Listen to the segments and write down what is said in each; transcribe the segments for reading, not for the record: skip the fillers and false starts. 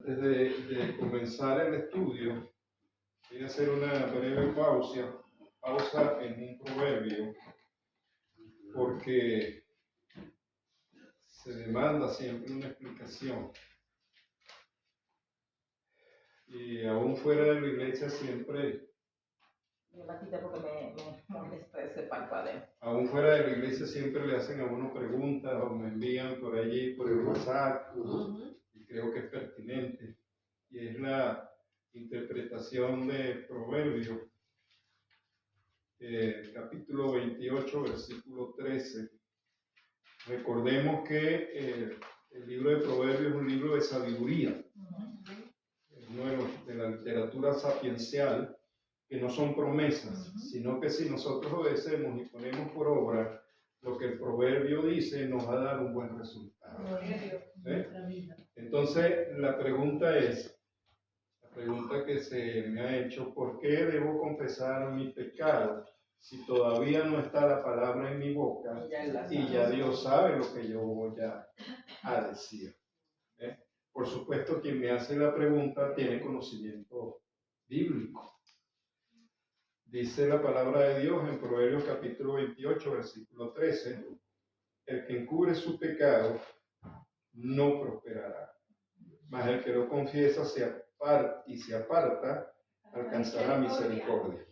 Antes de comenzar el estudio, voy a hacer una breve pausa en un proverbio, porque se demanda siempre una explicación. Y aún fuera de la iglesia siempre... Yo la quité porque me molesta ese parpadeo. Aún fuera de la iglesia siempre le hacen a uno preguntas o me envían por allí, por el WhatsApp, y creo que es pertinente. Y es la interpretación de Proverbios, capítulo 28, versículo 13. Recordemos que el libro de Proverbios es un libro de sabiduría, es uno de la literatura sapiencial, que no son promesas, sino que si nosotros obedecemos y ponemos por obra lo que el proverbio dice, nos va a dar un buen resultado. Entonces, la pregunta que se me ha hecho, ¿por qué debo confesar mi pecado si todavía no está la palabra en mi boca y ya Dios sabe lo que yo voy a decir? Por supuesto, quien me hace la pregunta tiene conocimiento bíblico. Dice la palabra de Dios en Proverbios capítulo 28, versículo 13, el que encubre su pecado no prosperará, mas el que lo confiesa y se aparta alcanzará misericordia.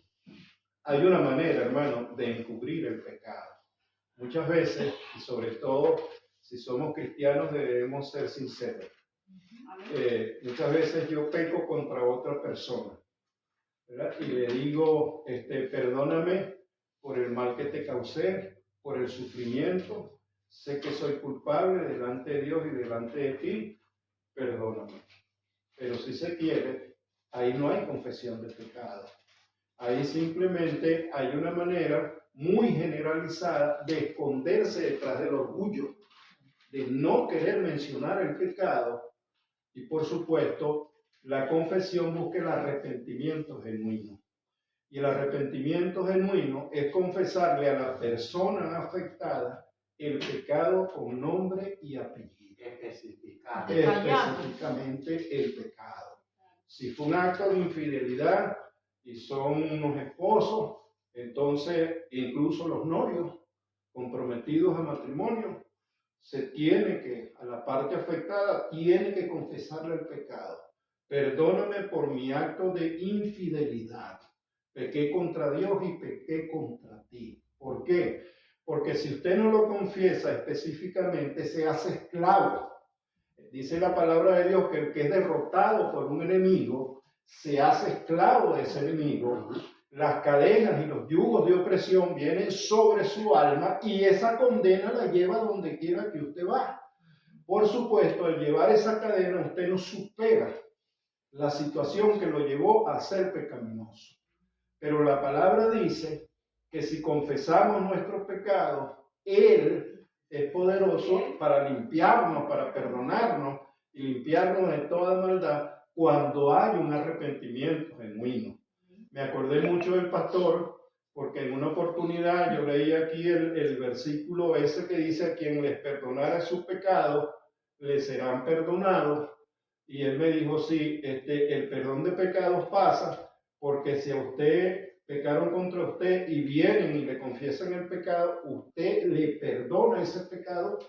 Hay una manera, hermano, de encubrir el pecado. Muchas veces, y sobre todo si somos cristianos, debemos ser sinceros. Muchas veces yo peco contra otra persona, ¿verdad? Y le digo, perdóname por el mal que te causé, por el sufrimiento. Sé que soy culpable delante de Dios y delante de ti, perdóname. Pero si se quiere, ahí no hay confesión de pecado. Ahí simplemente hay una manera muy generalizada de esconderse detrás del orgullo, de no querer mencionar el pecado. Y por supuesto, la confesión busca el arrepentimiento genuino. Y el arrepentimiento genuino es confesarle a la persona afectada el pecado con nombre y apellido. Específicamente el pecado. Si fue un acto de infidelidad y son unos esposos, entonces incluso los novios comprometidos a matrimonio, se tiene que, a la parte afectada, tiene que confesarle el pecado. Perdóname por mi acto de infidelidad. Pequé contra Dios y pequé contra ti. ¿Por qué? Porque si usted no lo confiesa específicamente, se hace esclavo. Dice la palabra de Dios que el que es derrotado por un enemigo, se hace esclavo de ese enemigo. Las cadenas y los yugos de opresión vienen sobre su alma y esa condena la lleva donde quiera que usted va. Por supuesto, al llevar esa cadena, usted no supera la situación que lo llevó a ser pecaminoso. Pero la palabra dice que si confesamos nuestros pecados, Él es poderoso para limpiarnos, para perdonarnos y limpiarnos de toda maldad cuando hay un arrepentimiento genuino. Me acordé mucho del pastor porque en una oportunidad yo leí aquí el versículo ese que dice: a quien les perdonara sus pecados, les serán perdonados. Y él me dijo, sí, el perdón de pecados pasa porque si a usted pecaron contra usted y vienen y le confiesan el pecado, usted le perdona ese pecado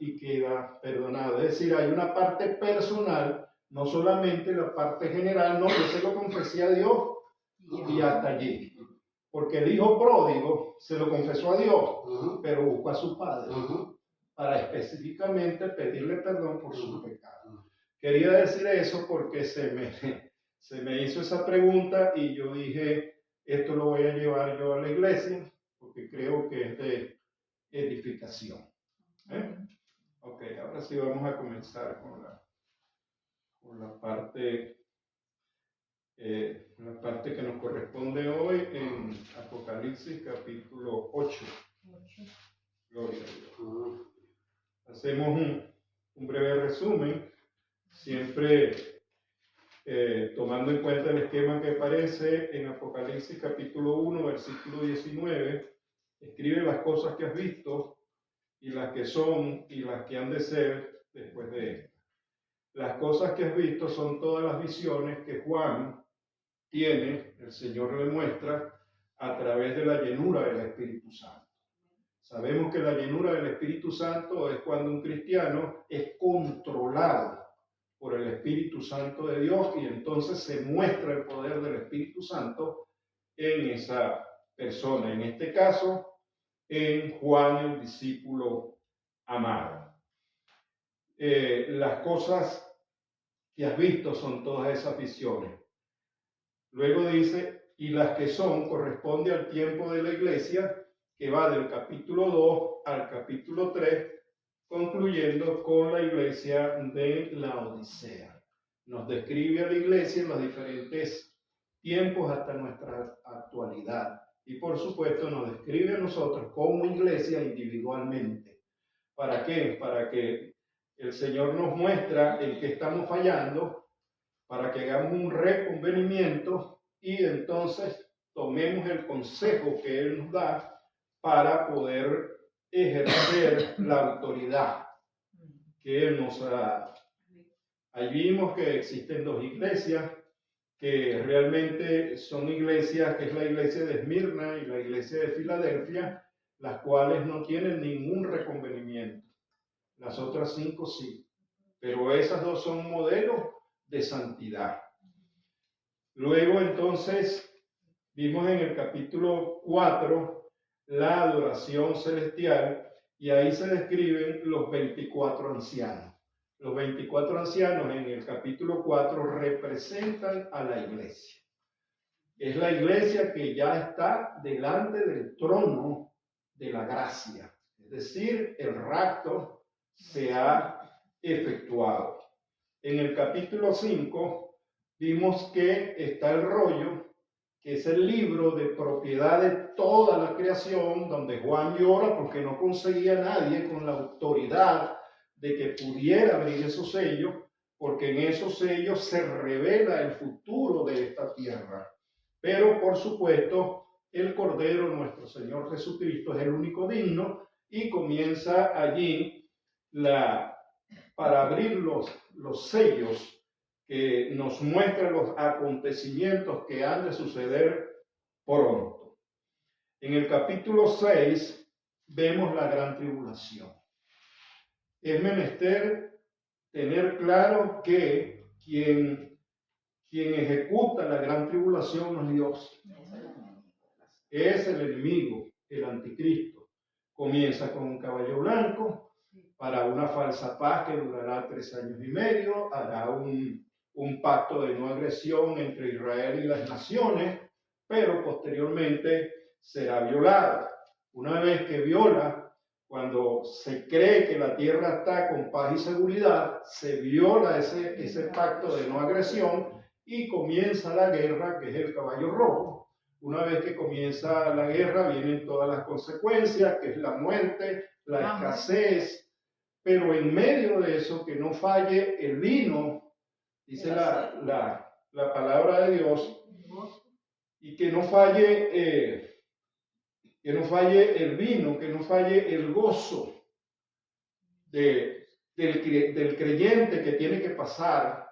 y queda perdonado. Es decir, hay una parte personal, no solamente la parte general. No, yo se lo confesé a Dios y hasta allí. Porque el hijo pródigo se lo confesó a Dios, pero buscó a su padre para específicamente pedirle perdón por su pecado. Quería decir eso porque se me hizo esa pregunta y yo dije, esto lo voy a llevar yo a la iglesia porque creo que es de edificación. Ok, ahora sí vamos a comenzar con la parte que nos corresponde hoy en Apocalipsis capítulo 8. Gloria a Dios. Hacemos un breve resumen, siempre tomando en cuenta el esquema que aparece en Apocalipsis capítulo 1, versículo 19. Escribe las cosas que has visto y las que son y las que han de ser después de esto. las cosas que has visto son todas las visiones que Juan tiene, el Señor le muestra a través de la llenura del Espíritu Santo. Sabemos que la llenura del Espíritu Santo es cuando un cristiano es controlado por el Espíritu Santo de Dios y entonces se muestra el poder del Espíritu Santo en esa persona. En este caso, en Juan, el discípulo amado. Las cosas que has visto son todas esas visiones. Luego dice, y las que son corresponde al tiempo de la iglesia, que va del capítulo 2 al capítulo 3, concluyendo con la iglesia de la Odisea. Nos describe a la iglesia en los diferentes tiempos hasta nuestra actualidad. Y por supuesto nos describe a nosotros como iglesia individualmente. ¿Para qué? Para que el Señor nos muestra en qué estamos fallando, para que hagamos un reconvenimiento y entonces tomemos el consejo que Él nos da para poder ejercer la autoridad que Él nos ha dado. Allí vimos que existen dos iglesias, que realmente son iglesias, que es la iglesia de Esmirna y la iglesia de Filadelfia, las cuales no tienen ningún reconvenimiento. Las otras 5 sí, pero esas dos son modelos de santidad. Luego entonces vimos en el capítulo 4 la adoración celestial y ahí se describen los 24 ancianos. Los 24 ancianos en el capítulo 4 representan a la iglesia. Es la iglesia que ya está delante del trono de la gracia. Es decir, el rapto se ha efectuado. En el capítulo 5 vimos que está el rollo, que es el libro de propiedad de toda la creación, donde Juan llora porque no conseguía nadie con la autoridad de que pudiera abrir esos sellos, porque en esos sellos se revela el futuro de esta tierra. Pero, por supuesto, el Cordero, nuestro Señor Jesucristo, es el único digno y comienza allí para abrir los sellos que nos muestran los acontecimientos que han de suceder pronto. En el capítulo 6 vemos la gran tribulación. Es menester tener claro que quien ejecuta la gran tribulación no es Dios. Es el enemigo, el anticristo. Comienza con un caballo blanco para una falsa paz que durará 3 años y medio, hará un pacto de no agresión entre Israel y las naciones, pero posteriormente será violada. Una vez que viola, cuando se cree que la tierra está con paz y seguridad, se viola ese pacto de no agresión y comienza la guerra, que es el caballo rojo. Una vez que comienza la guerra, vienen todas las consecuencias, que es la muerte, la escasez, pero en medio de eso, que no falle el vino, dice la palabra de Dios, y que no falle el vino, que no falle el gozo del creyente que tiene que pasar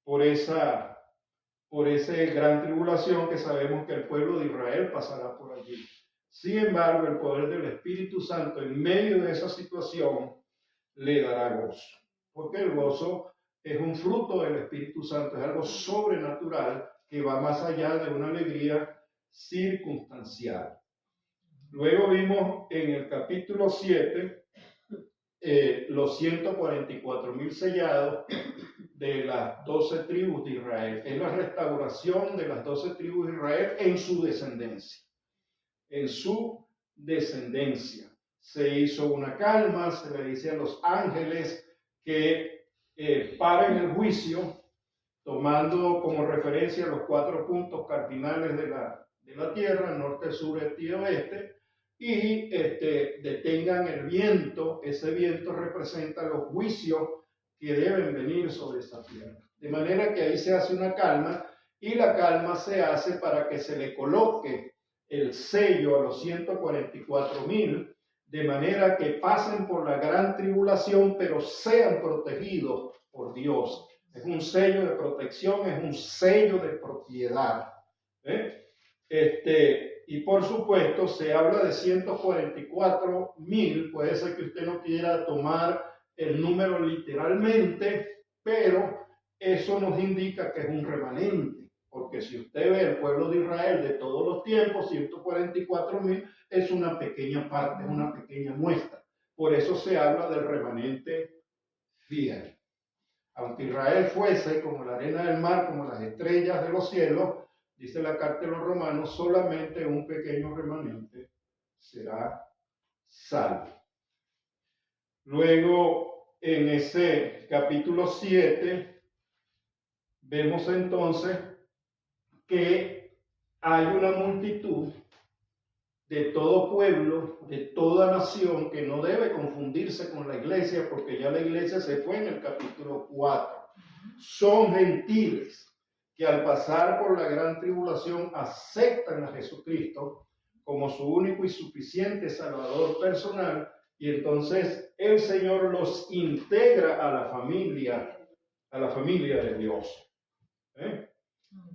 por esa gran tribulación que sabemos que el pueblo de Israel pasará por allí. Sin embargo, el poder del Espíritu Santo en medio de esa situación le dará gozo, porque el gozo es un fruto del Espíritu Santo, es algo sobrenatural que va más allá de una alegría circunstancial. Luego vimos en el capítulo 7 los 144,000 sellados de las 12 tribus de Israel. Es la restauración de las 12 tribus de Israel en su descendencia. En su descendencia. Se hizo una calma, se le dice a los ángeles que paren el juicio, tomando como referencia los 4 puntos cardinales de la tierra, norte, sur, este y oeste, y detengan el viento. Ese viento representa los juicios que deben venir sobre esa tierra. De manera que ahí se hace una calma, y la calma se hace para que se le coloque el sello a los 144,000, de manera que pasen por la gran tribulación, pero sean protegidos por Dios. Es un sello de protección, es un sello de propiedad. Y por supuesto se habla de 144,000. Puede ser que usted no quiera tomar el número literalmente, pero eso nos indica que es un remanente. Porque si usted ve el pueblo de Israel de todos los tiempos, 144,000 es una pequeña parte, es una pequeña muestra. Por eso se habla del remanente fiel. Aunque Israel fuese como la arena del mar, como las estrellas de los cielos, dice la carta de los Romanos, solamente un pequeño remanente será salvo. Luego, en ese capítulo 7, vemos entonces que hay una multitud de todo pueblo, de toda nación, que no debe confundirse con la iglesia, porque ya la iglesia se fue en el capítulo 4. Son gentiles que al pasar por la gran tribulación aceptan a Jesucristo como su único y suficiente Salvador personal, y entonces el Señor los integra a la familia de Dios.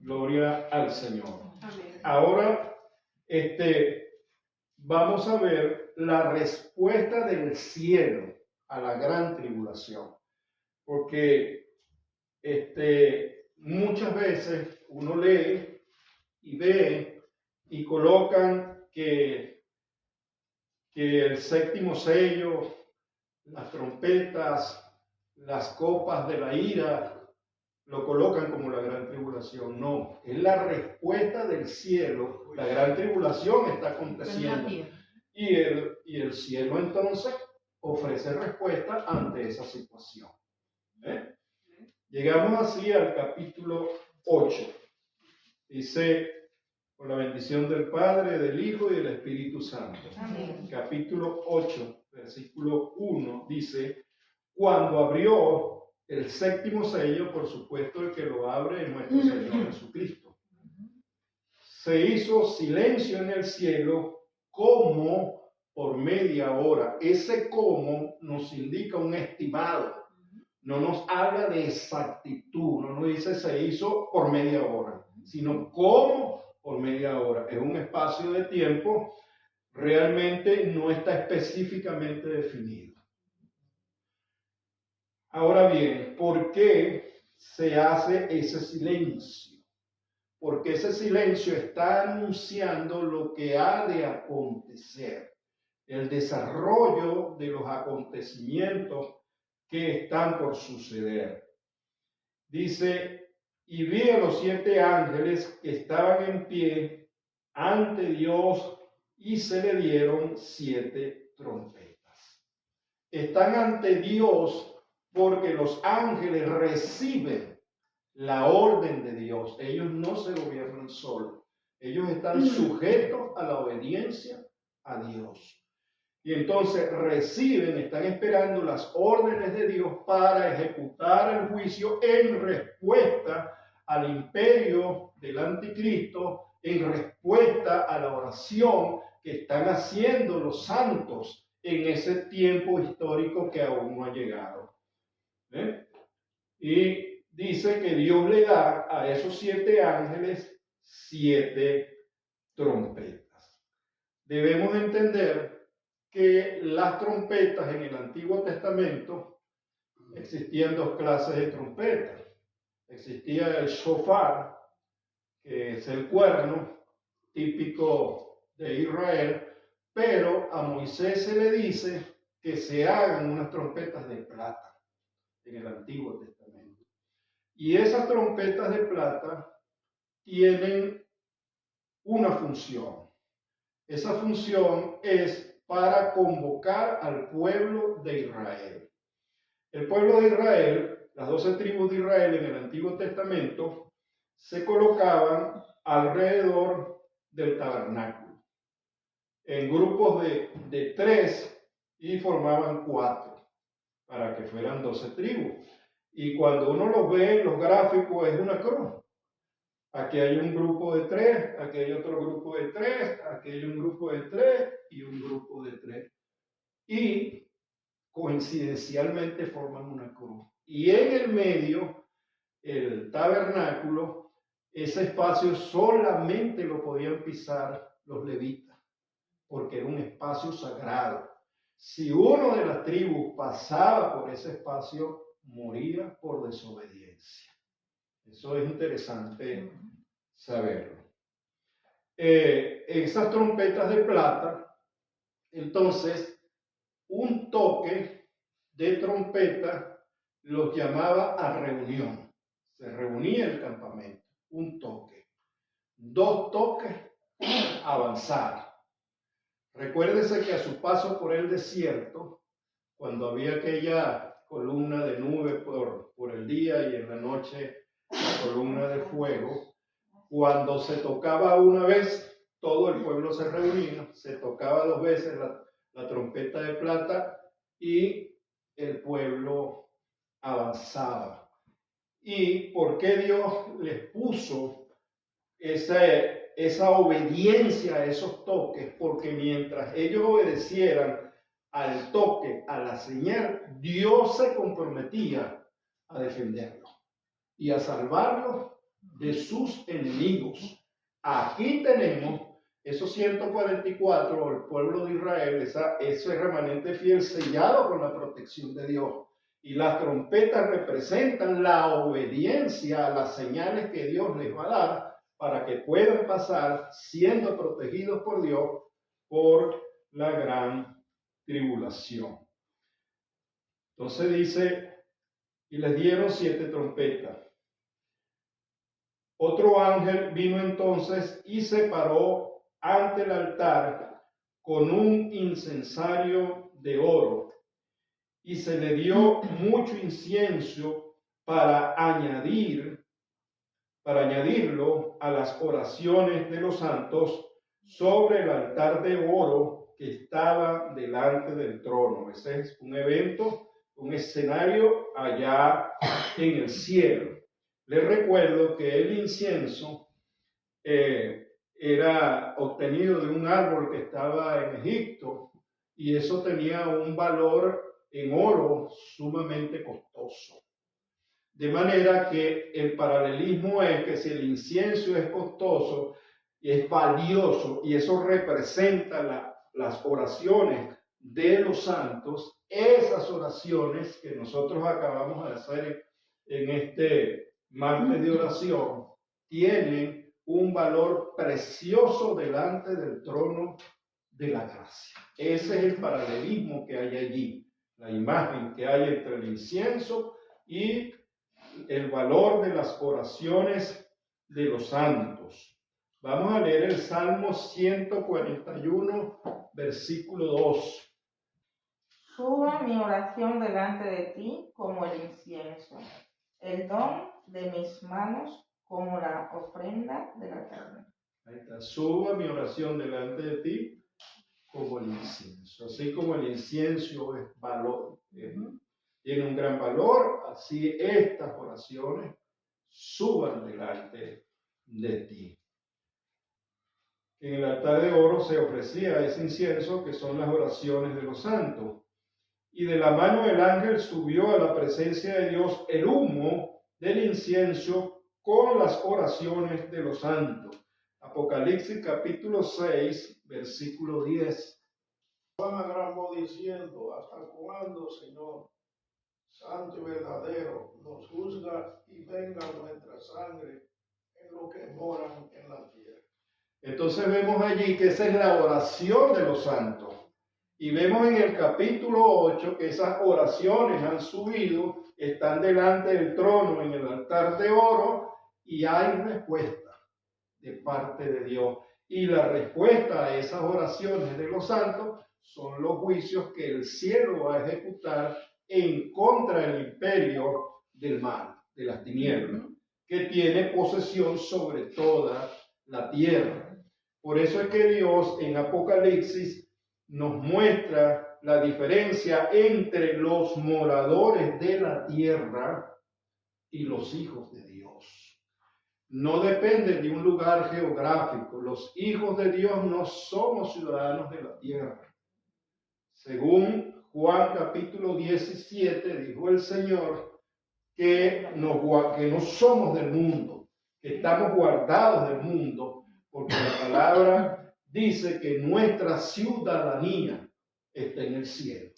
Gloria al Señor. Amén. Ahora, vamos a ver la respuesta del cielo a la gran tribulación, porque muchas veces uno lee y ve y colocan que el séptimo sello, las trompetas, las copas de la ira, lo colocan como la gran tribulación. No, es la respuesta del cielo. La gran tribulación está aconteciendo. Y el cielo entonces ofrece respuesta ante esa situación. Llegamos así al capítulo 8. Dice, con la bendición del Padre, del Hijo y del Espíritu Santo. Amén. Capítulo 8, versículo 1, dice, cuando abrió el séptimo sello, por supuesto el que lo abre es nuestro Señor Jesucristo. Se hizo silencio en el cielo como por media hora. Ese como nos indica un estimado. No nos habla de exactitud, no nos dice se hizo por media hora, sino como por media hora. Es un espacio de tiempo, realmente no está específicamente definido. Ahora bien, ¿por qué se hace ese silencio? Porque ese silencio está anunciando lo que ha de acontecer, el desarrollo de los acontecimientos que están por suceder. Dice, y vi a los 7 ángeles que estaban en pie ante Dios y se le dieron 7 trompetas. Están ante Dios porque los ángeles reciben la orden de Dios. Ellos no se gobiernan solos. Ellos están sujetos a la obediencia a Dios. Y entonces están esperando las órdenes de Dios para ejecutar el juicio en respuesta al imperio del anticristo, en respuesta a la oración que están haciendo los santos en ese tiempo histórico que aún no ha llegado. Y dice que Dios le da a esos 7 ángeles 7 trompetas. Debemos entender que las trompetas en el Antiguo Testamento existían 2 clases de trompetas. Existía el shofar, que es el cuerno típico de Israel, pero a Moisés se le dice que se hagan unas trompetas de plata en el Antiguo Testamento. Y esas trompetas de plata tienen una función. Esa función es para convocar al pueblo de Israel. El pueblo de Israel, las 12 tribus de Israel en el Antiguo Testamento, se colocaban alrededor del tabernáculo, en grupos de 3 y formaban 4, para que fueran 12 tribus. Y cuando uno los ve en los gráficos es una cruz. Aquí hay un grupo de 3, aquí hay otro grupo de 3, aquí hay un grupo de 3 y un grupo de 3. Y coincidencialmente forman una cruz. Y en el medio, el tabernáculo, ese espacio solamente lo podían pisar los levitas, porque era un espacio sagrado. Si uno de las tribus pasaba por ese espacio, moría por desobediencia. Eso es interesante saberlo. Esas trompetas de plata, entonces, un toque de trompeta los llamaba a reunión. Se reunía el campamento, un toque. 2 toques, avanzar. Recuérdese que a su paso por el desierto, cuando había aquella columna de nube por el día y en la noche la columna de fuego, cuando se tocaba una vez, todo el pueblo se reunía, se tocaba 2 veces la trompeta de plata y el pueblo avanzaba. ¿Y por qué Dios les puso esa obediencia a esos toques? Porque mientras ellos obedecieran al toque, a la señal, Dios se comprometía a defenderlos y a salvarlos de sus enemigos. Aquí tenemos esos 144, el pueblo de Israel, ese remanente fiel sellado con la protección de Dios. Y las trompetas representan la obediencia a las señales que Dios les va a dar para que puedan pasar siendo protegidos por Dios por la gran tribulación. Entonces dice, y les dieron 7 trompetas. Otro ángel vino entonces y se paró ante el altar con un incensario de oro, y se le dio mucho incienso para añadirlo a las oraciones de los santos sobre el altar de oro que estaba delante del trono. Ese es un evento, un escenario allá en el cielo. Les recuerdo que el incienso era obtenido de un árbol que estaba en Egipto, y eso tenía un valor en oro sumamente costoso. De manera que el paralelismo es que si el incienso es costoso, es valioso, y eso representa las oraciones de los santos, esas oraciones que nosotros acabamos de hacer en este martes de oración, tienen un valor precioso delante del trono de la gracia. Ese es el paralelismo que hay allí, la imagen que hay entre el incienso y el valor de las oraciones de los santos. Vamos a leer el Salmo 141, versículo 2. Suba mi oración delante de ti como el incienso, el don de mis manos como la ofrenda de la carne. Ahí está, suba mi oración delante de ti como el incienso. Así como el incienso es valor, tiene un gran valor, así estas oraciones suban delante de ti. En el altar de oro se ofrecía ese incienso, que son las oraciones de los santos. Y de la mano del ángel subió a la presencia de Dios el humo del incienso con las oraciones de los santos. Apocalipsis capítulo 6, versículo 10. Clama a gran voz diciendo, ¿hasta cuándo, Señor, santo y verdadero, nos juzgas y venga nuestra sangre en los que moran en la tierra? Entonces vemos allí que esa es la oración de los santos. Y vemos en el capítulo 8 que esas oraciones han subido, están delante del trono en el altar de oro, y hay respuesta de parte de Dios. Y la respuesta a esas oraciones de los santos son los juicios que el cielo va a ejecutar en contra del imperio del mal, de las tinieblas, que tiene posesión sobre toda la tierra. Por eso es que Dios en Apocalipsis nos muestra la diferencia entre los moradores de la tierra y los hijos de Dios. No depende de un lugar geográfico. Los hijos de Dios no somos ciudadanos de la tierra. Según Juan capítulo 17, dijo el Señor, que no somos del mundo, que estamos guardados del mundo, porque la palabra dice que nuestra ciudadanía está en el cielo.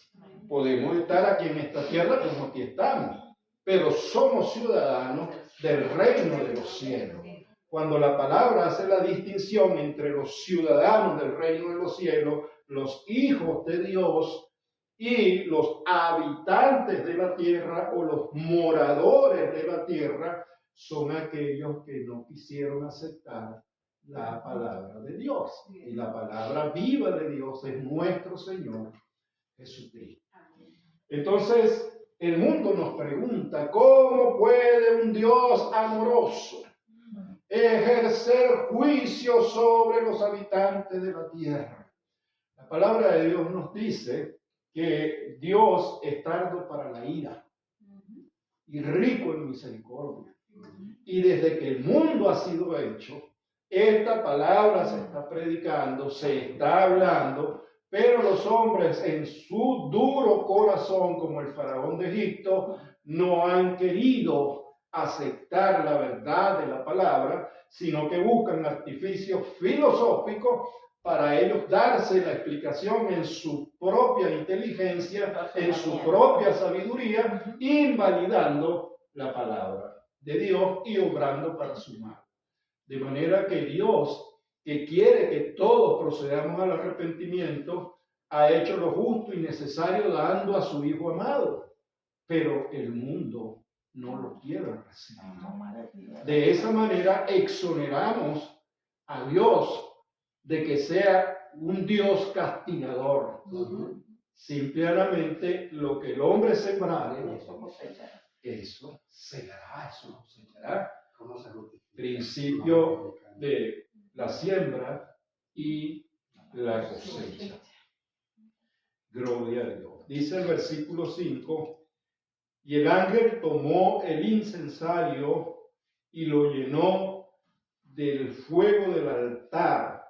Podemos estar aquí en esta tierra como aquí estamos, pero somos ciudadanos del reino de los cielos. Cuando la palabra hace la distinción entre los ciudadanos del reino de los cielos, los hijos de Dios y los habitantes de la tierra o los moradores de la tierra, son aquellos que no quisieron aceptar la palabra de Dios. Y la palabra viva de Dios es nuestro Señor Jesucristo. Entonces, el mundo nos pregunta, ¿cómo puede un Dios amoroso ejercer juicio sobre los habitantes de la tierra? La palabra de Dios nos dice que Dios es tardo para la ira y rico en misericordia. Y desde que el mundo ha sido hecho, esta palabra se está predicando, se está hablando, pero los hombres en su duro corazón, como el faraón de Egipto, no han querido aceptar la verdad de la palabra, sino que buscan artificios filosóficos para ellos darse la explicación en su propia inteligencia, en su propia sabiduría, invalidando la palabra de Dios y obrando para su mal. De manera que Dios, que quiere que todos procedamos al arrepentimiento, ha hecho lo justo y necesario dando a su Hijo amado, pero el mundo no lo quiere recibir. De esa manera exoneramos a Dios de que sea un Dios castigador. Simplemente lo que el hombre sembrare, eso cosechará. Principio de la siembra y la cosecha. Gloria a Dios. Dice el versículo 5, y el ángel tomó el incensario y lo llenó del fuego del altar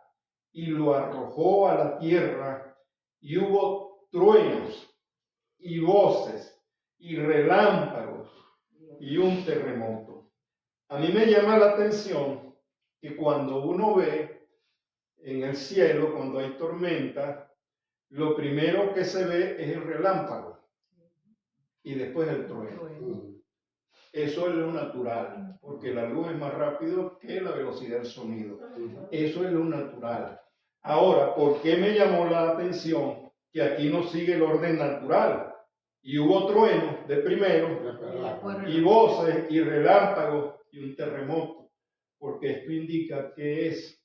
y lo arrojó a la tierra, y hubo truenos y voces y relámpagos y un terremoto. A mí me llama la atención que cuando uno ve en el cielo, cuando hay tormenta, lo primero que se ve es el relámpago y después el trueno. Eso es lo natural, porque la luz es más rápido que la velocidad del sonido. Eso es lo natural. Ahora, ¿por qué me llamó la atención que aquí no sigue el orden natural? Y hubo truenos de primero, y voces, y relámpagos, y un terremoto, porque esto indica que es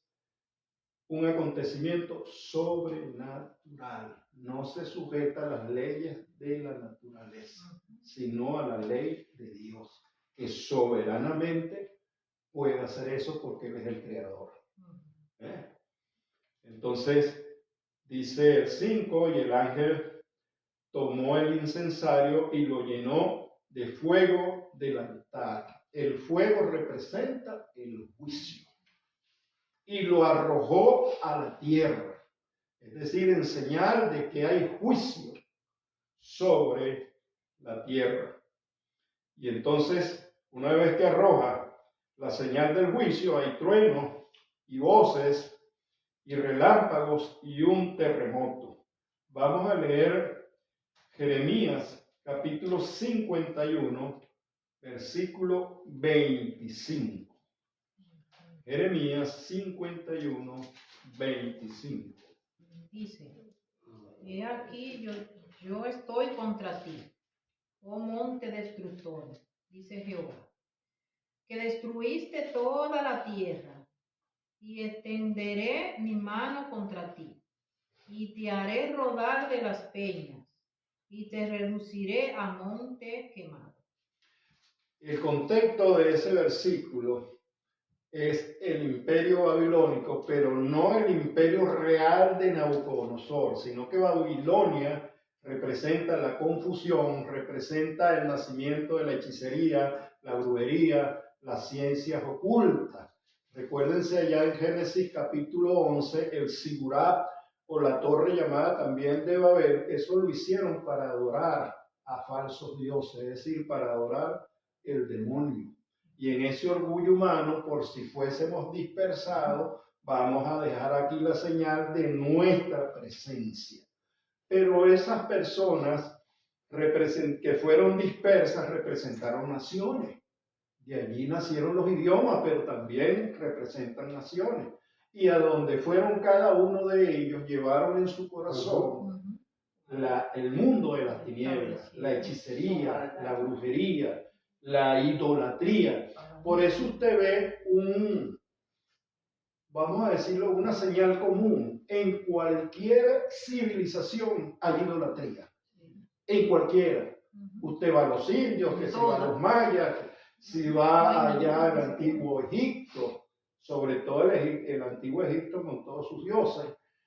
un acontecimiento sobrenatural. No se sujeta a las leyes de la naturaleza, sino a la ley de Dios, que soberanamente puede hacer eso porque Él es el creador. Entonces, dice el 5, y el ángel tomó el incensario y lo llenó de fuego del altar. El fuego representa el juicio. Y lo arrojó a la tierra. Es decir, en señal de que hay juicio sobre la tierra. Y entonces, una vez que arroja la señal del juicio, hay truenos y voces y relámpagos y un terremoto. Vamos a leer Jeremías capítulo 51, versículo 25. Jeremías 51, 25. Dice, he aquí yo estoy contra ti, oh monte destructor, dice Jehová, que destruiste toda la tierra, y extenderé mi mano contra ti, y te haré rodar de las peñas, y te reduciré a monte quemado. El contexto de ese versículo es el imperio babilónico, pero no el imperio real de Nabucodonosor, sino que Babilonia representa la confusión, representa el nacimiento de la hechicería, la brujería, las ciencias ocultas. Recuérdense allá en Génesis capítulo 11, el Sigurat o la torre llamada también de Babel, eso lo hicieron para adorar a falsos dioses, es decir, para adorar el demonio. Y en ese orgullo humano, por si fuésemos dispersados, vamos a dejar aquí la señal de nuestra presencia. Pero esas personas que fueron dispersas representaron naciones. De allí nacieron los idiomas, pero también representan naciones. Y a donde fueron cada uno de ellos, llevaron en su corazón el mundo de las tinieblas, la hechicería, la brujería, la idolatría. Por eso usted ve vamos a decirlo, una señal común. En cualquier civilización hay idolatría. En cualquiera. Usted va a los indios, que se va a los mayas, si va allá al antiguo Egipto, sobre todo el antiguo Egipto con todos sus dioses,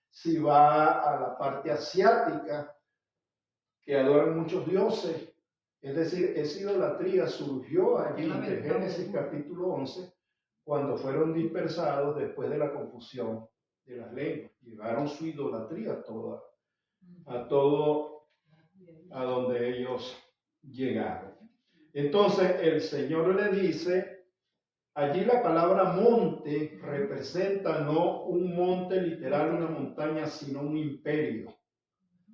si va a la parte asiática, que adoran muchos dioses, es decir, esa idolatría surgió allí en Génesis capítulo 11, cuando fueron dispersados después de la confusión de las lenguas. Llevaron su idolatría a donde ellos llegaron. Entonces el Señor le dice, allí la palabra monte representa no un monte literal, una montaña, sino un imperio.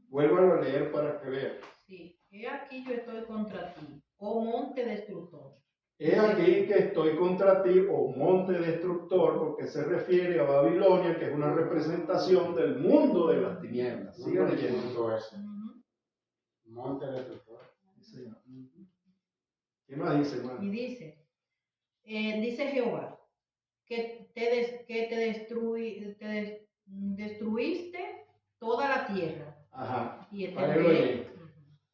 Vuélvalo a leer para que vean. Sí, he aquí yo estoy contra ti, oh monte destructor. He aquí que estoy contra ti, oh monte destructor, porque se refiere a Babilonia, que es una representación del mundo de las tinieblas. Sigue leyendo eso. Monte destructor. ¿Qué más dice, hermano? Y dice Jehová, que te destruiste toda la tierra. Ajá. Y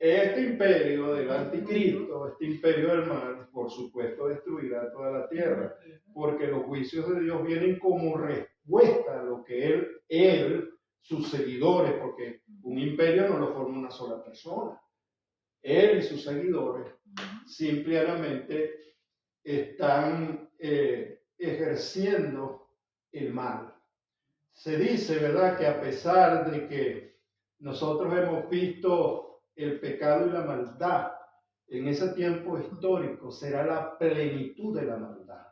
Este imperio del anticristo, este imperio del mal, por supuesto destruirá toda la tierra, porque los juicios de Dios vienen como respuesta a lo que él, sus seguidores, porque un imperio no lo forma una sola persona. Él y sus seguidores simplemente están ejerciendo el mal. Se dice, ¿verdad?, que a pesar de que nosotros hemos visto el pecado y la maldad, en ese tiempo histórico será la plenitud de la maldad.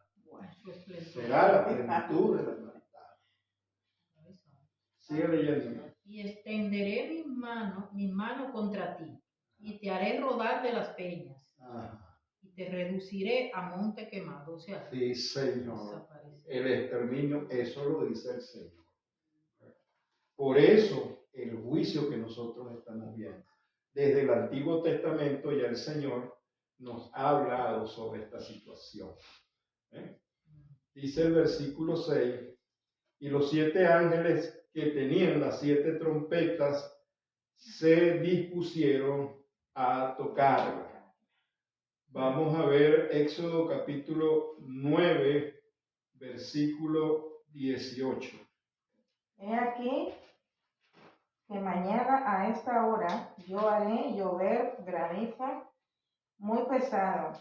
Será la plenitud de la maldad. Sigue leyendo. Y extenderé mi mano contra ti, y te haré rodar de las peñas, y te reduciré a monte quemado. O sea, sí, Señor. El exterminio, eso lo dice el Señor. Por eso, el juicio que nosotros estamos viendo. Desde el Antiguo Testamento ya el Señor nos ha hablado sobre esta situación. Dice el versículo 6, y los 7 ángeles que tenían las 7 trompetas se dispusieron a tocarla. Vamos a ver Éxodo capítulo 9, versículo 18. He aquí que mañana a esta hora yo haré llover granizo muy pesado,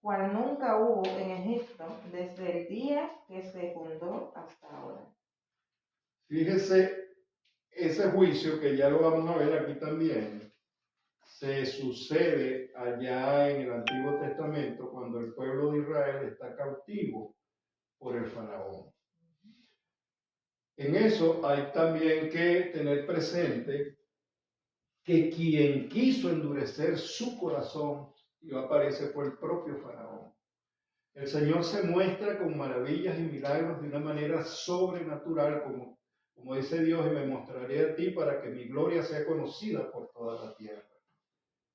cual nunca hubo en Egipto desde el día que se fundó hasta ahora. Fíjese, ese juicio que ya lo vamos a ver aquí también, se sucede allá en el Antiguo Testamento cuando el pueblo de Israel está cautivo por el faraón. En eso hay también que tener presente que quien quiso endurecer su corazón, y aparece, fue el propio faraón. El Señor se muestra con maravillas y milagros de una manera sobrenatural, como dice Dios, y me mostraré a ti para que mi gloria sea conocida por toda la tierra.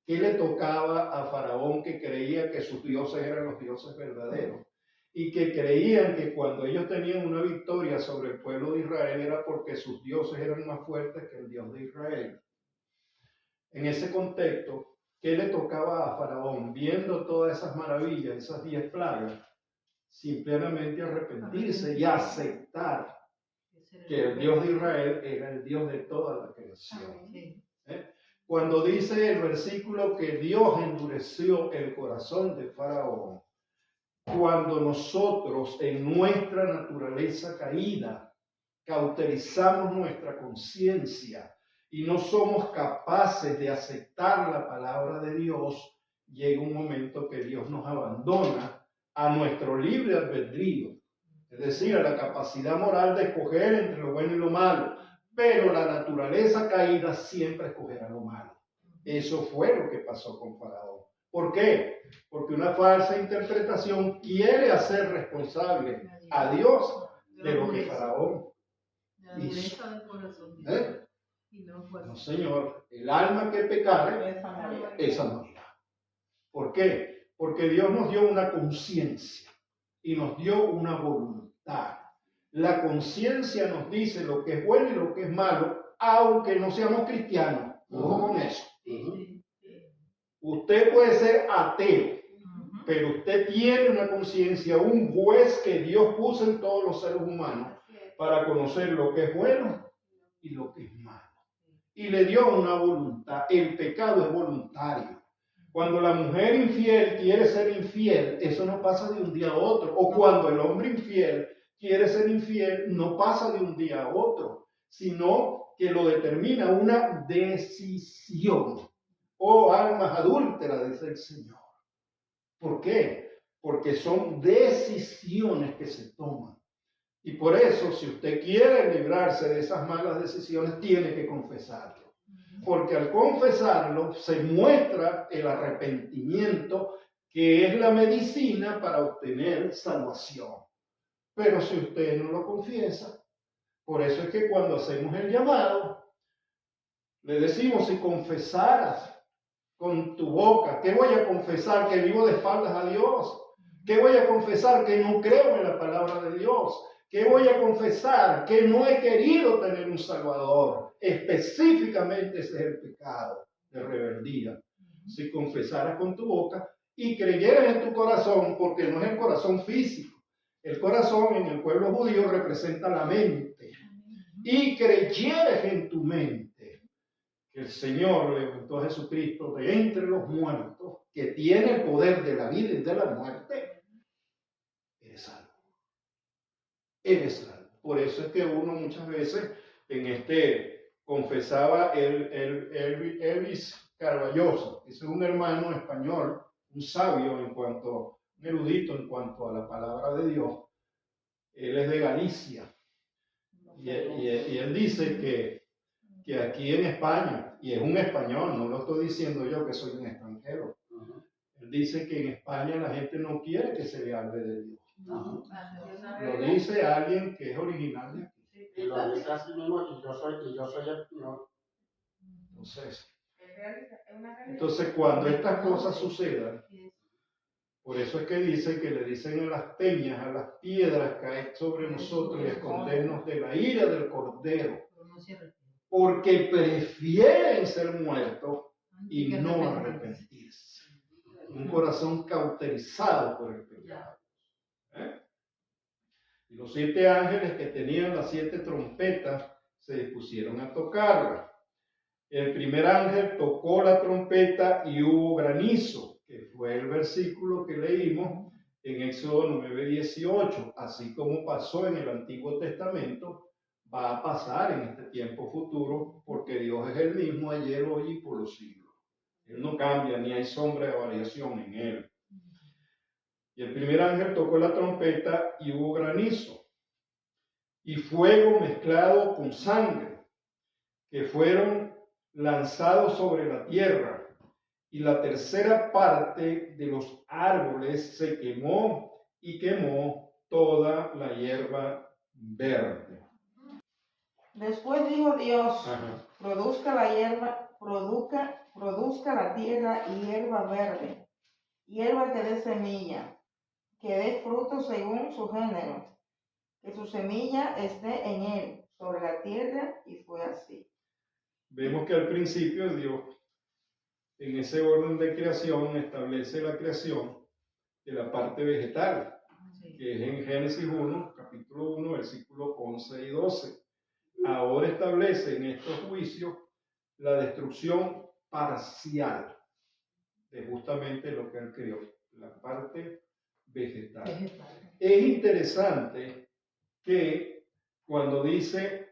¿Qué le tocaba a Faraón, que creía que sus dioses eran los dioses verdaderos? Y que creían que cuando ellos tenían una victoria sobre el pueblo de Israel era porque sus dioses eran más fuertes que el Dios de Israel. En ese contexto, ¿qué le tocaba a Faraón? Viendo todas esas maravillas, esas 10 plagas, simplemente arrepentirse y aceptar que el Dios de Israel era el Dios de toda la creación. Cuando dice el versículo que Dios endureció el corazón de Faraón, cuando nosotros en nuestra naturaleza caída cauterizamos nuestra conciencia y no somos capaces de aceptar la palabra de Dios, llega un momento que Dios nos abandona a nuestro libre albedrío, es decir, a la capacidad moral de escoger entre lo bueno y lo malo, pero la naturaleza caída siempre escogerá lo malo. Eso fue lo que pasó con Faraón. ¿Por qué? Porque una falsa interpretación quiere hacer responsable a Dios de lo que Faraón La dureza del corazón. Y no fue No, así. Señor, el alma que pecare, esa morirá. ¿Por qué? Porque Dios nos dio una conciencia y nos dio una voluntad. La conciencia nos dice lo que es bueno y lo que es malo, aunque no seamos cristianos. Ojo con eso. Usted puede ser ateo, pero usted tiene una conciencia, un juez que Dios puso en todos los seres humanos para conocer lo que es bueno y lo que es malo. Y le dio una voluntad. El pecado es voluntario. Cuando la mujer infiel quiere ser infiel, eso no pasa de un día a otro. O cuando el hombre infiel quiere ser infiel, no pasa de un día a otro, sino que lo determina una decisión. Oh, almas adúlteras, dice el Señor. ¿Por qué? Porque son decisiones que se toman. Y por eso, si usted quiere librarse de esas malas decisiones, tiene que confesarlo. Porque al confesarlo se muestra el arrepentimiento, que es la medicina para obtener salvación. Pero si usted no lo confiesa, por eso es que cuando hacemos el llamado, le decimos, si confesaras con tu boca, ¿qué voy a confesar? Que vivo de espaldas a Dios. ¿Qué voy a confesar? Que no creo en la palabra de Dios. ¿Qué voy a confesar? Que no he querido tener un Salvador. Específicamente ese es el pecado de rebeldía. Si confesaras con tu boca y creyeras en tu corazón, porque no es el corazón físico. El corazón en el pueblo judío representa la mente. Y creyeres en tu mente que el Señor levantó a Jesucristo de entre los muertos, que tiene el poder de la vida y de la muerte, eres salvo. Eres salvo. Por eso es que uno muchas veces confesaba Elvis Carballosa, ese es un hermano español, un sabio un erudito en cuanto a la palabra de Dios. Él es de Galicia. Y él dice que aquí en España, y es un español, no lo estoy diciendo yo que soy un extranjero, él dice que en España la gente no quiere que se le hable de Dios. Lo dice alguien que es original de aquí. Y lo dice así mismo, y yo soy el no. Entonces, cuando estas cosas sucedan, por eso es que dice que le dicen a las peñas, a las piedras, caed sobre nosotros y escondernos de la ira del Cordero, porque prefieren ser muertos y no arrepentirse. Un corazón cauterizado por el pecado. Y los 7 ángeles que tenían las 7 trompetas se dispusieron a tocarla. El primer ángel tocó la trompeta y hubo granizo, que fue el versículo que leímos en Éxodo 9:18. Así como pasó en el Antiguo Testamento, va a pasar en este tiempo futuro, porque Dios es el mismo ayer, hoy y por los siglos. Él no cambia, ni hay sombra de variación en él. Y el primer ángel tocó la trompeta y hubo granizo y fuego mezclado con sangre, que fueron lanzados sobre la tierra, y la tercera parte de los árboles se quemó y quemó toda la hierba verde. Después dijo Dios, Ajá. produzca la hierba, produzca la tierra hierba verde, hierba que dé semilla, que dé fruto según su género, que su semilla esté en él, sobre la tierra, y fue así. Vemos que al principio Dios, en ese orden de creación, establece la creación de la parte vegetal, que es en Génesis 1, capítulo 1, versículos 11 y 12. Ahora establece en estos juicios la destrucción parcial de justamente lo que él creó, la parte vegetal. Es interesante que cuando dice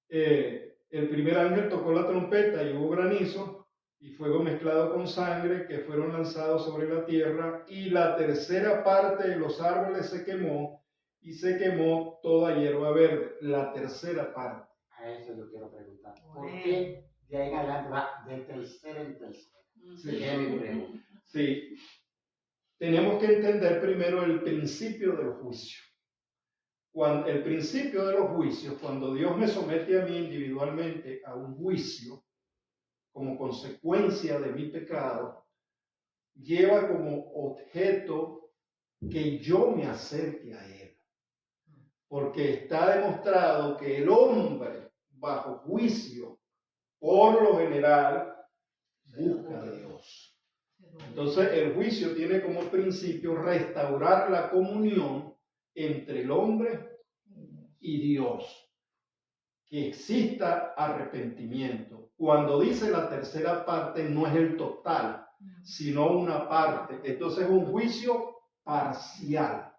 el primer ángel tocó la trompeta y hubo granizo y fuego mezclado con sangre que fueron lanzados sobre la tierra, y la tercera parte de los árboles se quemó, y se quemó toda hierba verde. La tercera parte. A eso yo quiero preguntar. ¿Por qué de ahí en adelante va de tercera en tercera? Sí. Es mi pregunta. Sí. Tenemos que entender primero el principio del juicio. El principio de los juicios, cuando Dios me somete a mí individualmente a un juicio, como consecuencia de mi pecado, lleva como objeto que yo me acerque a Él. Porque está demostrado que el hombre bajo juicio, por lo general, busca a Dios. Entonces el juicio tiene como principio restaurar la comunión entre el hombre y Dios. Que exista arrepentimiento. Cuando dice la tercera parte, no es el total, sino una parte. Entonces es un juicio parcial.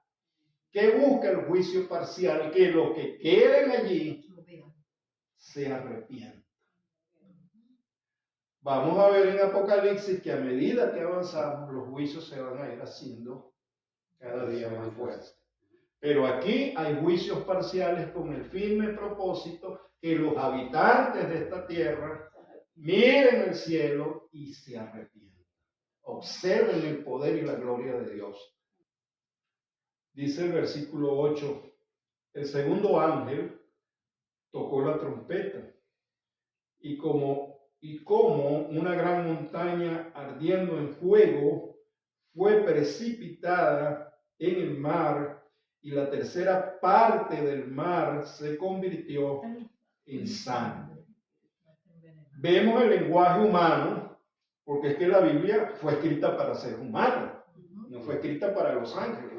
¿Qué busca el juicio parcial? Que los que queden allí se arrepientan. Vamos a ver en Apocalipsis que a medida que avanzamos, los juicios se van a ir haciendo cada día más fuertes. Pero aquí hay juicios parciales con el firme propósito que los habitantes de esta tierra miren el cielo y se arrepientan. Observen el poder y la gloria de Dios. Dice el versículo 8, el segundo ángel tocó la trompeta y como una gran montaña ardiendo en fuego fue precipitada en el mar, y la tercera parte del mar se convirtió en sangre. Vemos el lenguaje humano, porque es que la Biblia fue escrita para seres humanos, no fue escrita para los ángeles.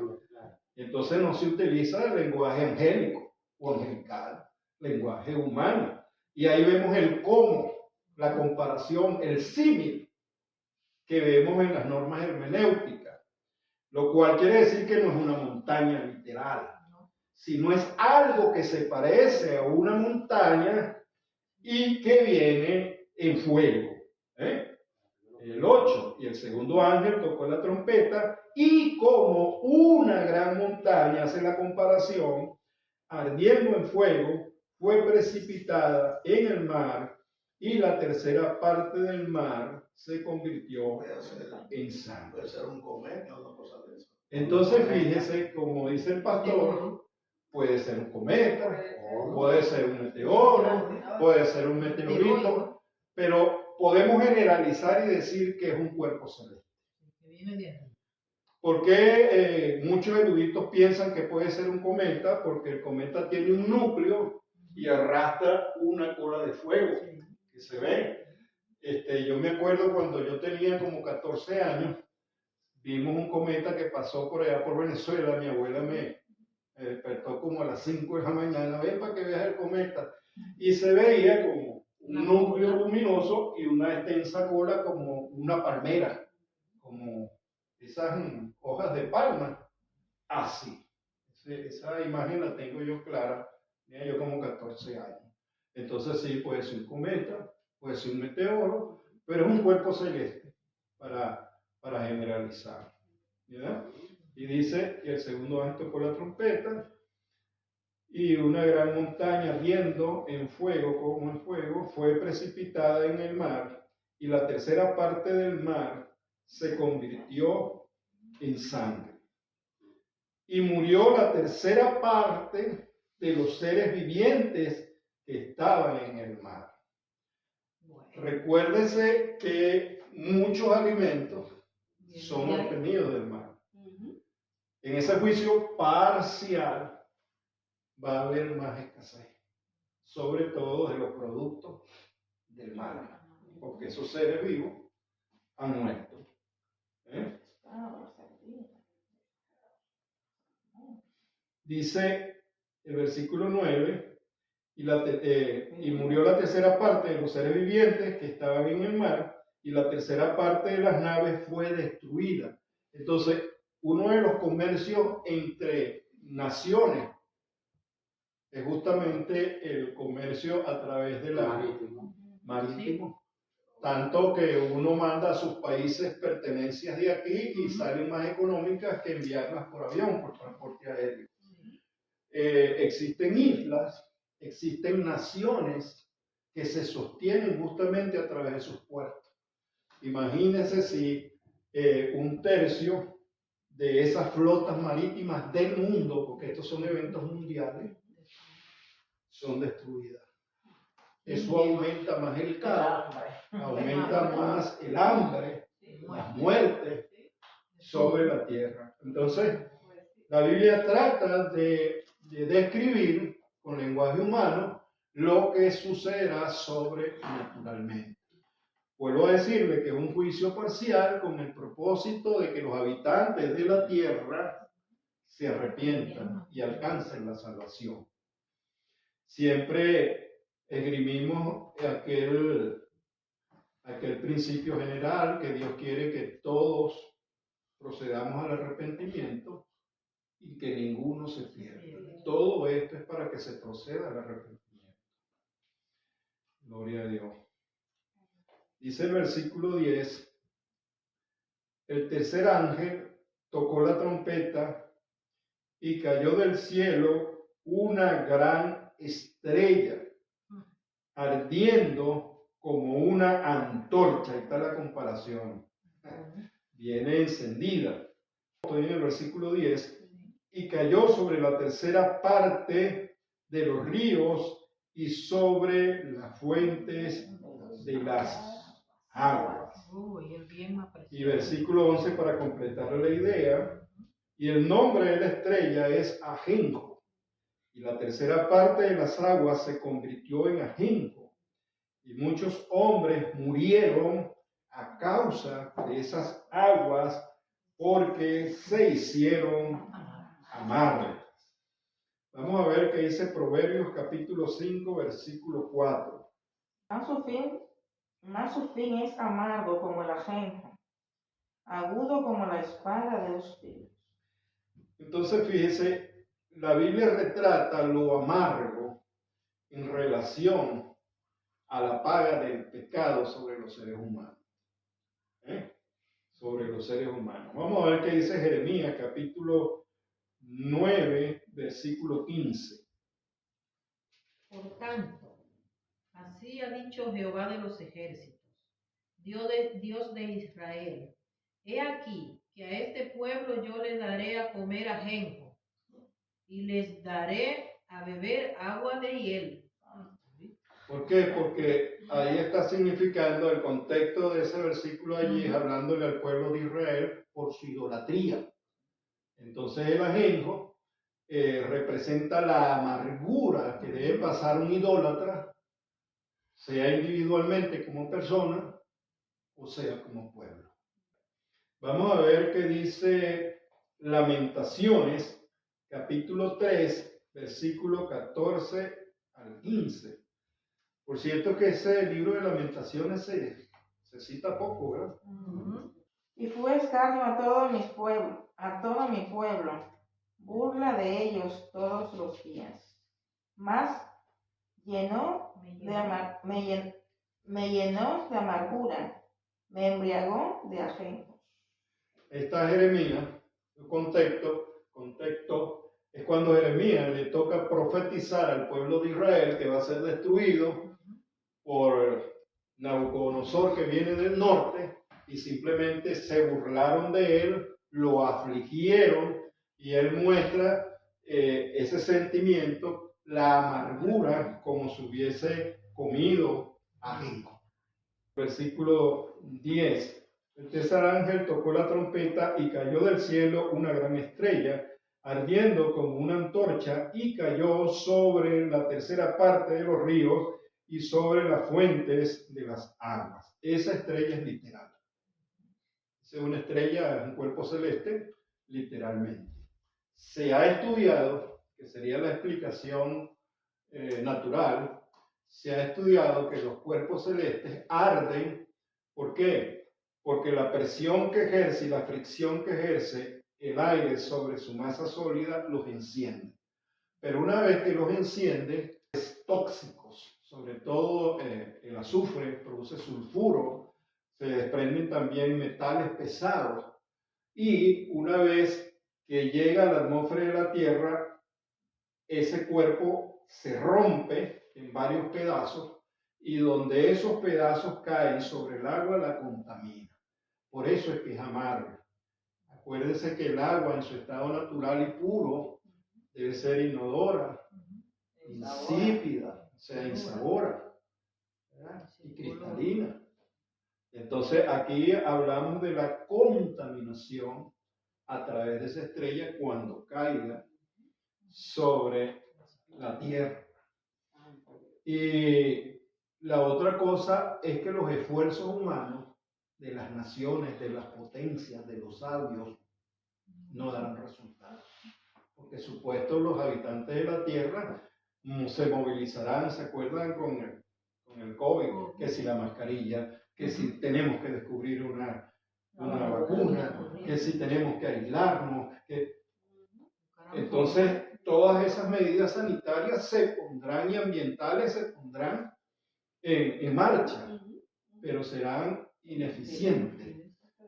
Entonces no se utiliza el lenguaje angélico o angelical, lenguaje humano. Y ahí vemos el cómo, la comparación, el símil que vemos en las normas hermenéuticas. Lo cual quiere decir que no es una montaña literal, sino es algo que se parece a una montaña y que viene en fuego. El 8, y el segundo ángel tocó la trompeta, y como una gran montaña, hace la comparación, ardiendo en fuego, fue precipitada en el mar, y la tercera parte del mar se convirtió en sangre. Puede ser un cometa o una cosa de eso. Entonces, fíjese, como dice el pastor, puede ser un cometa, puede ser un meteoro, puede ser un meteorito, pero podemos generalizar y decir que es un cuerpo celeste. ¿Por qué muchos eruditos piensan que puede ser un cometa? Porque el cometa tiene un núcleo y arrastra una cola de fuego que se ve. Yo me acuerdo cuando yo tenía como 14 años, vimos un cometa que pasó por allá por Venezuela. Mi abuela me despertó como a las 5 de la mañana, ven para que veas el cometa. Y se veía como un núcleo luminoso y una extensa cola como una palmera, como esas hojas de palma, así. Esa imagen la tengo yo clara, tenía yo como 14 años. Entonces sí, puede ser un cometa, puede ser un meteoro, pero es un cuerpo celeste para generalizar. ¿Ya? Y dice que el segundo ángel tocó la trompeta y una gran montaña ardiendo en fuego, como en fuego, fue precipitada en el mar, y la tercera parte del mar se convirtió en sangre. Y murió la tercera parte de los seres vivientes que estaban en el mar. Recuérdese que muchos alimentos son obtenidos del mar. En ese juicio parcial va a haber más escasez, sobre todo de los productos del mar, porque esos seres vivos han muerto. Dice el versículo 9, y murió la tercera parte de los seres vivientes que estaban en el mar, y la tercera parte de las naves fue destruida. Entonces, uno de los comercios entre naciones es justamente el comercio a través de la marítimo. tanto que uno manda a sus países pertenencias de aquí y salen más económicas que enviarlas por avión, por transporte aéreo. Existen islas, existen naciones que se sostienen justamente a través de sus puertos. Imagínense si un tercio de esas flotas marítimas del mundo, porque estos son eventos mundiales, son destruidas. Eso aumenta más el caos, aumenta más el hambre, las muertes sobre la tierra. Entonces, la Biblia trata de describir con lenguaje humano lo que sucederá sobrenaturalmente. Vuelvo a decirle que es un juicio parcial con el propósito de que los habitantes de la tierra se arrepientan y alcancen la salvación. Siempre esgrimimos aquel principio general que Dios quiere que todos procedamos al arrepentimiento y que ninguno se pierda. Todo esto es para que se proceda al arrepentimiento. Gloria a Dios. Dice el versículo 10, el tercer ángel tocó la trompeta y cayó del cielo una gran estrella, ardiendo como una antorcha. Ahí está la comparación. Viene encendida. Estoy en el versículo 10. Y cayó sobre la tercera parte de los ríos y sobre las fuentes de las aguas. Y versículo 11 para completar la idea. Y el nombre de la estrella es Ajenjo. Y la tercera parte de las aguas se convirtió en ajenjo. Y muchos hombres murieron a causa de esas aguas porque se hicieron amargas. Vamos a ver qué dice Proverbios capítulo 5, versículo 4. Mas su fin es amargo como el ajenjo, agudo como la espada de los filos. Entonces, fíjese, la Biblia retrata lo amargo en relación a la paga del pecado sobre los seres humanos. Sobre los seres humanos. Vamos a ver qué dice Jeremías, capítulo 9, versículo 15. Por tanto, así ha dicho Jehová de los ejércitos, Dios de Israel: he aquí que a este pueblo yo les daré a comer ajenjo, y les daré a beber agua de hiel. ¿Por qué? Porque ahí está significando el contexto de ese versículo allí, es hablándole al pueblo de Israel por su idolatría. Entonces el ajenjo representa la amargura que debe pasar un idólatra, sea individualmente como persona o sea como pueblo. Vamos a ver qué dice Lamentaciones, capítulo 3, versículo 14 al 15. Por cierto que ese libro de Lamentaciones se cita poco, ¿verdad? Y fue escarnio a todo mi pueblo, burla de ellos todos los días. Mas me llenó de amargura, me embriagó de ajenjos. Esta Jeremías, el contexto es cuando Jeremías le toca profetizar al pueblo de Israel que va a ser destruido por Nabucodonosor, que viene del norte, y simplemente se burlaron de él, lo afligieron, y él muestra ese sentimiento, la amargura, como si hubiese comido ajenjo. Versículo 10. El tercer ángel tocó la trompeta y cayó del cielo una gran estrella, ardiendo como una antorcha, y cayó sobre la tercera parte de los ríos y sobre las fuentes de las aguas. Esa estrella es literal. Es una estrella, es un cuerpo celeste, literalmente. Se ha estudiado, que sería la explicación natural, se ha estudiado que los cuerpos celestes arden. ¿Por qué? Porque la presión que ejerce y la fricción que ejerce el aire sobre su masa sólida los enciende. Pero una vez que los enciende, es tóxicos, sobre todo el azufre, produce sulfuro, se desprenden también metales pesados y una vez que llega a la atmósfera de la Tierra, ese cuerpo se rompe en varios pedazos y donde esos pedazos caen sobre el agua la contamina. Por eso es que es amarga. Acuérdense que el agua en su estado natural y puro debe ser inodora, insípida, o sea, insabora, ¿verdad? Y cristalina. Entonces aquí hablamos de la contaminación a través de esa estrella cuando caiga sobre la Tierra. Y la otra cosa es que los esfuerzos humanos de las naciones, de las potencias, de los sabios, no darán resultados. Porque supuesto los habitantes de la Tierra se movilizarán, ¿se acuerdan con el COVID? Que si la mascarilla, que si tenemos que descubrir una vacuna, que si tenemos que aislarnos. Entonces, todas esas medidas sanitarias se pondrán y ambientales se pondrán en marcha, pero serán ineficientes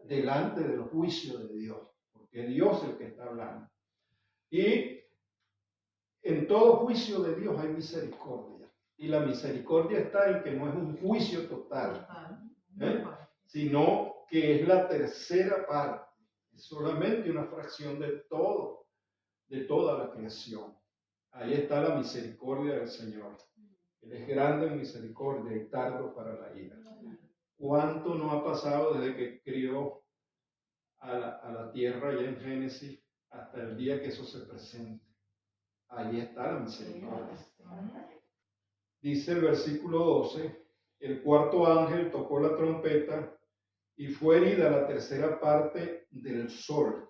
delante del juicio de Dios, porque es Dios el que está hablando. Y en todo juicio de Dios hay misericordia, y la misericordia está en que no es un juicio total, sino que es la tercera parte, es solamente una fracción de todo, de toda la creación. Ahí está la misericordia del Señor. Él es grande en misericordia y tardo para la ira. ¿Cuánto no ha pasado desde que crió a la tierra ya en Génesis hasta el día que eso se presente? Ahí está la misericordia. Dice el versículo 12, el cuarto ángel tocó la trompeta y fue herida la tercera parte del sol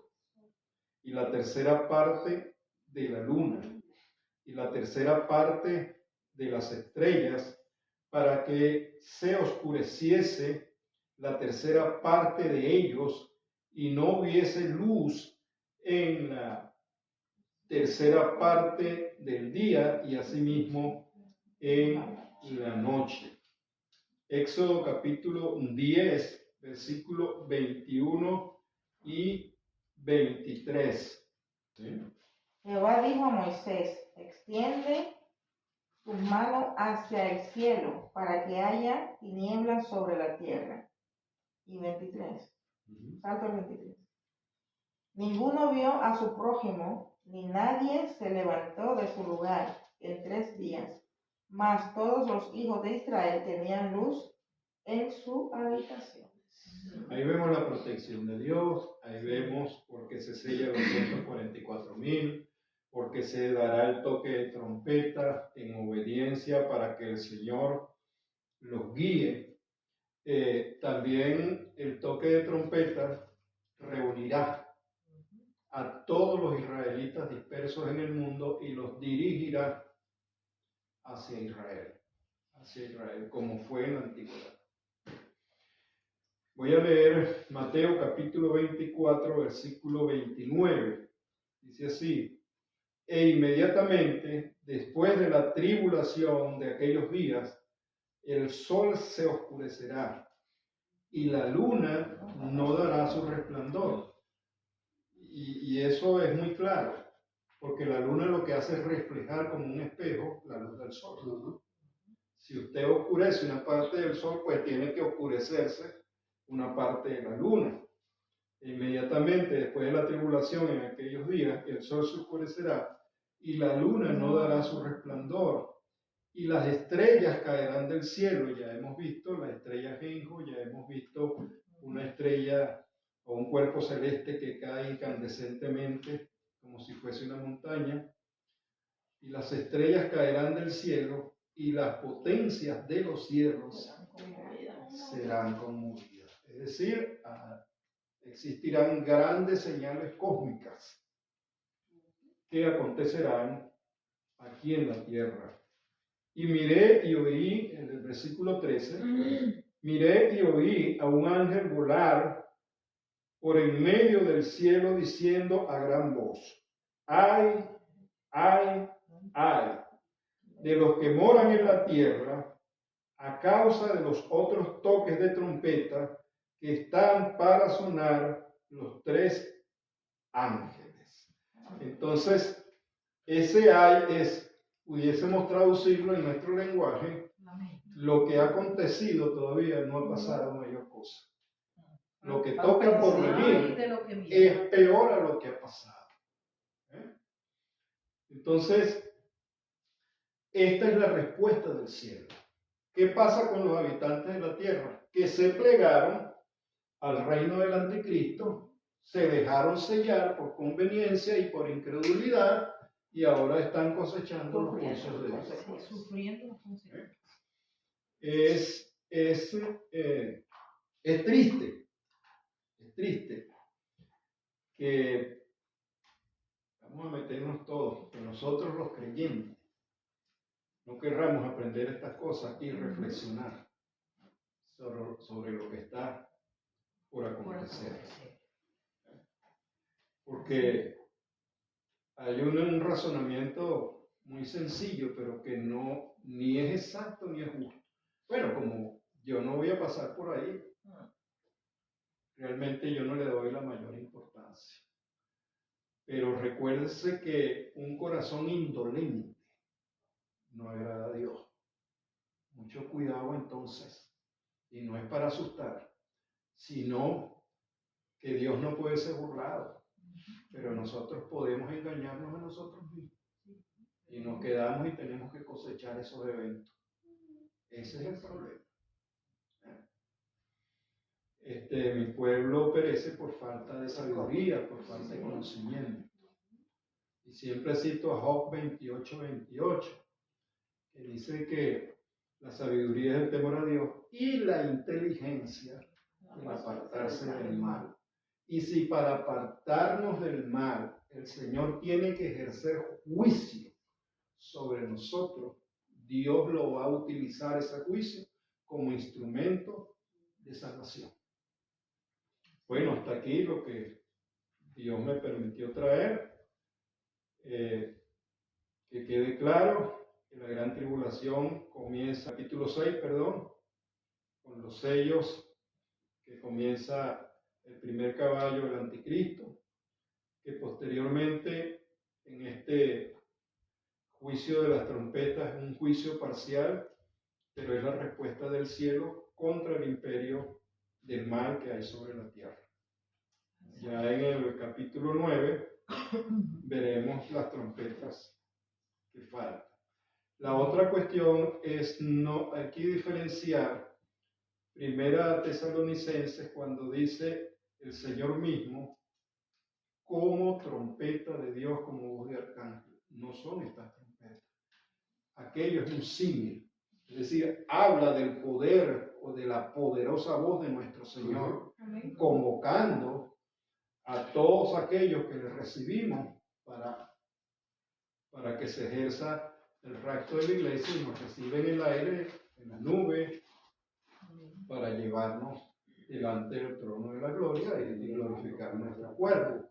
y la tercera parte de la luna y la tercera parte de las estrellas, para que se oscureciese la tercera parte de ellos y no hubiese luz en la tercera parte del día y asimismo en la noche. Éxodo capítulo 10, versículo 21 y 23. ¿Sí? Jehová dijo a Moisés, extiende tu mano hacia el cielo para que haya tinieblas sobre la tierra. Y 23. Salto al 23. Ninguno vio a su prójimo, ni nadie se levantó de su lugar en 3 días, mas todos los hijos de Israel tenían luz en su habitación. Ahí vemos la protección de Dios, ahí vemos por qué se sella los 144,000, porque se dará el toque de trompeta en obediencia para que el Señor los guíe. También el toque de trompeta reunirá a todos los israelitas dispersos en el mundo y los dirigirá hacia Israel, como fue en la antigüedad. Voy a leer Mateo capítulo 24, versículo 29. Dice así: e inmediatamente después de la tribulación de aquellos días, el sol se oscurecerá y la luna no dará su resplandor. Y eso es muy claro, porque la luna lo que hace es reflejar como un espejo la luz del sol. Si usted oscurece una parte del sol, pues tiene que oscurecerse una parte de la luna. Inmediatamente después de la tribulación en aquellos días, el sol se oscurecerá y la luna no dará su resplandor y las estrellas caerán del cielo. Ya hemos visto la estrella Genjo, ya hemos visto una estrella o un cuerpo celeste que cae incandescentemente como si fuese una montaña, y las estrellas caerán del cielo y las potencias de los cielos serán conmovidas. Es decir, existirán grandes señales cósmicas que acontecerán aquí en la tierra. Y miré y oí, en el versículo 13, miré y oí a un ángel volar por en medio del cielo diciendo a gran voz: ¡ay, ay, ay! de los que moran en la tierra a causa de los otros toques de trompeta que están para sonar los 3 ángeles. Entonces, ese ay pudiésemos traducirlo en nuestro lenguaje, lo que ha acontecido todavía no ha pasado mayor cosa. Lo que toca por venir es peor a lo que ha pasado. Entonces, esta es la respuesta del cielo. ¿Qué pasa con los habitantes de la tierra? Que se plegaron al reino del anticristo, se dejaron sellar por conveniencia y por incredulidad, y ahora están cosechando los juicios de Dios. Sufriendo las consecuencias. Es triste que vamos a meternos todos, que nosotros los creyentes no querramos aprender estas cosas y reflexionar sobre lo que está por acontecer. Porque hay un razonamiento muy sencillo, pero que no ni es exacto ni es justo. Bueno, como yo no voy a pasar por ahí, realmente yo no le doy la mayor importancia. Pero recuérdese que un corazón indolente no agrada a Dios. Mucho cuidado entonces. Y no es para asustar, sino que Dios no puede ser burlado. Pero nosotros podemos engañarnos a nosotros mismos. Y nos quedamos y tenemos que cosechar esos eventos. Ese es el problema. Mi pueblo perece por falta de sabiduría, por falta de conocimiento. Y siempre cito a Job 28:28, que dice que la sabiduría es el temor a Dios y la inteligencia el apartarse del mal. Y si para apartarnos del mal el Señor tiene que ejercer juicio sobre nosotros, Dios lo va a utilizar ese juicio como instrumento de salvación. Bueno, hasta aquí lo que Dios me permitió traer. Que quede claro que la gran tribulación comienza, capítulo 6, con los sellos, que comienza el primer caballo, el anticristo, que posteriormente en este juicio de las trompetas es un juicio parcial, pero es la respuesta del cielo contra el imperio del mal que hay sobre la tierra. Ya en el capítulo 9 veremos las trompetas que faltan. La otra cuestión es aquí diferenciar Primera Tesalonicenses cuando dice el Señor mismo como trompeta de Dios, como voz de arcángel. No son estas trompetas. Aquello es un símil, es decir, habla del poder o de la poderosa voz de nuestro Señor, convocando a todos aquellos que le recibimos para que se ejerza el rapto de la iglesia y nos reciben en el aire, en la nube, para llevarnos delante del trono de la gloria y glorificar nuestro cuerpo.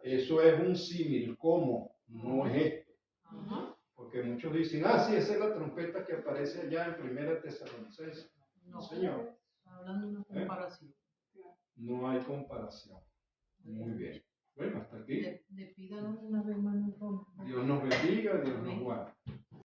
Eso es un símil, ¿cómo? No es esto. Porque muchos dicen, sí, esa es la trompeta que aparece allá en Primera Tesalonicenses. No, Señor. Hablando de una comparación. No hay comparación. Muy bien. Bueno, hasta aquí. Despídanos una vez más. Dios nos bendiga, Dios nos guarde.